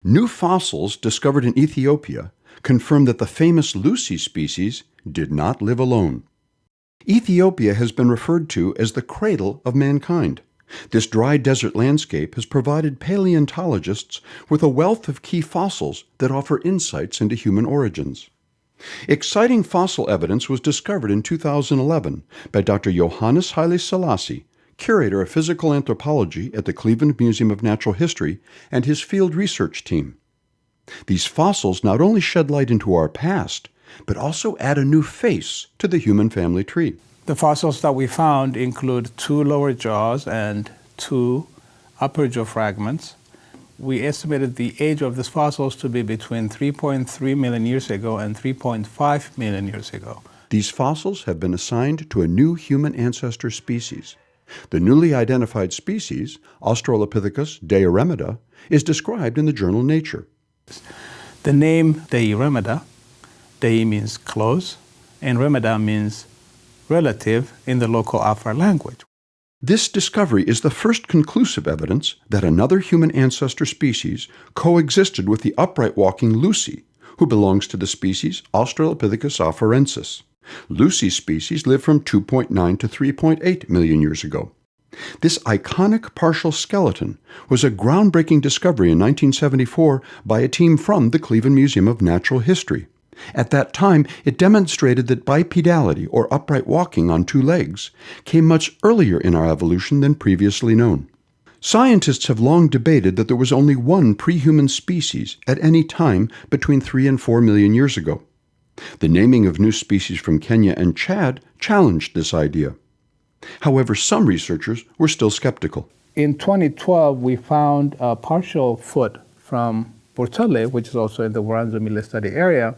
New fossils discovered in Ethiopia confirm that the famous Lucy species did not live alone. Ethiopia has been referred to as the cradle of mankind. This dry desert landscape has provided paleontologists with a wealth of key fossils that offer insights into human origins. Exciting fossil evidence was discovered in 2011 by Dr. Johannes Haile Selassie, curator of physical anthropology at the Cleveland Museum of Natural History, and his field research team. These fossils not only shed light into our past, but also add a new face to the human family tree. The fossils that we found include 2 lower jaws and 2 upper jaw fragments. We estimated the age of these fossils to be between 3.3 million years ago and 3.5 million years ago. These fossils have been assigned to a new human ancestor species. The newly identified species, Australopithecus deiremida, is described in the journal Nature. The name deiremida, dei means close, and remida means relative in the local Afar language. This discovery is the first conclusive evidence that another human ancestor species coexisted with the upright walking Lucy, who belongs to the species Australopithecus afarensis. Lucy's species lived from 2.9 to 3.8 million years ago. This iconic partial skeleton was a groundbreaking discovery in 1974 by a team from the Cleveland Museum of Natural History. At that time, it demonstrated that bipedality, or upright walking on 2 legs, came much earlier in our evolution than previously known. Scientists have long debated that there was only one pre-human species at any time between 3 and 4 million years ago. The naming of new species from Kenya and Chad challenged this idea. However, some researchers were still skeptical. In 2012, we found a partial foot from Burtele, which is also in the Woranzo-Mille study area,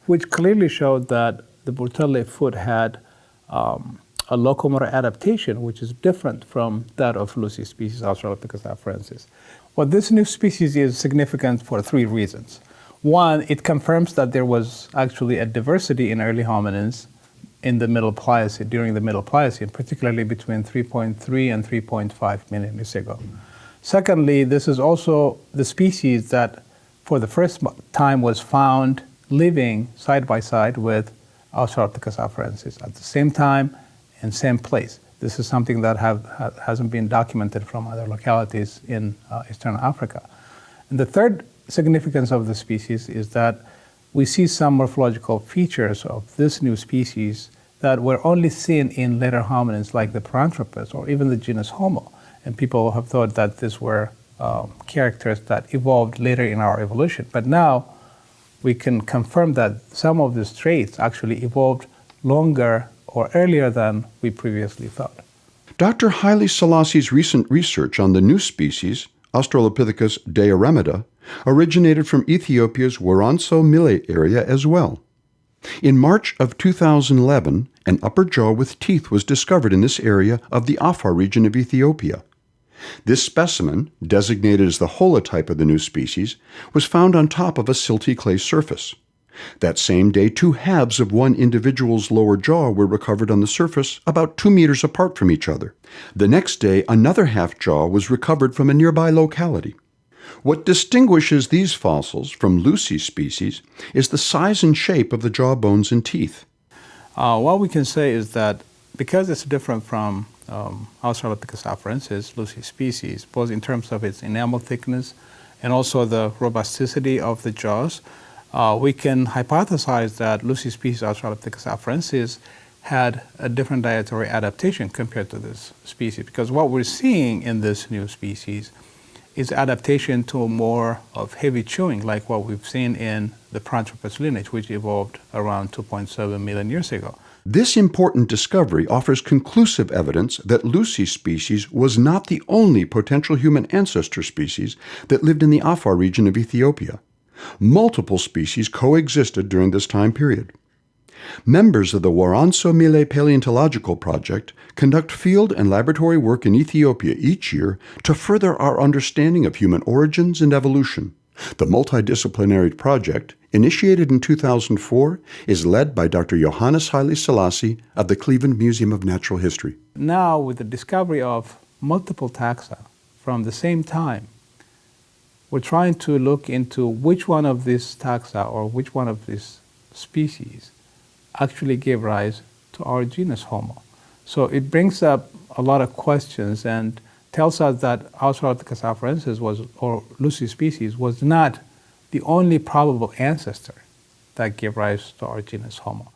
which clearly showed that the Burtele foot had a locomotor adaptation, which is different from that of Lucy species, Australopithecus afarensis. Well, this new species is significant for 3 reasons. One, it confirms that there was actually a diversity in early hominins in the Middle Pliocene, during the Middle Pliocene, particularly between 3.3 and 3.5 million years ago. Secondly, this is also the species that for the first time was found living side by side with Australopithecus afarensis at the same time and same place. This is something that hasn't been documented from other localities in Eastern Africa. And the third significance of the species is that we see some morphological features of this new species that were only seen in later hominins like the Paranthropus or even the genus Homo. And people have thought that these were characters that evolved later in our evolution. But now we can confirm that some of these traits actually evolved longer or earlier than we previously thought. Dr. Haile Selassie's recent research on the new species, Australopithecus deiremida, originated from Ethiopia's Woranso-Mille area as well. In March of 2011, an upper jaw with teeth was discovered in this area of the Afar region of Ethiopia. This specimen, designated as the holotype of the new species, was found on top of a silty clay surface. That same day, 2 halves of one individual's lower jaw were recovered on the surface about 2 meters apart from each other. The next day, another half jaw was recovered from a nearby locality. What distinguishes these fossils from Lucy species is the size and shape of the jaw bones and teeth. What we can say is that because it's different from Australopithecus afarensis, Lucy species, both in terms of its enamel thickness and also the robusticity of the jaws, we can hypothesize that Lucy species, Australopithecus afarensis, had a different dietary adaptation compared to this species, because what we're seeing in this new species is adaptation to more of heavy chewing, like what we've seen in the Paranthropus lineage, which evolved around 2.7 million years ago. This important discovery offers conclusive evidence that Lucy species was not the only potential human ancestor species that lived in the Afar region of Ethiopia. Multiple species coexisted during this time period. Members of the Woranso-Mille Paleontological Project conduct field and laboratory work in Ethiopia each year to further our understanding of human origins and evolution. The multidisciplinary project, initiated in 2004, is led by Dr. Johannes Haile Selassie of the Cleveland Museum of Natural History. Now, with the discovery of multiple taxa from the same time, we're trying to look into which one of these taxa or which one of these species actually gave rise to our genus Homo. So it brings up a lot of questions and tells us that Australopithecus afarensis or Lucy species was not the only probable ancestor that gave rise to our genus Homo.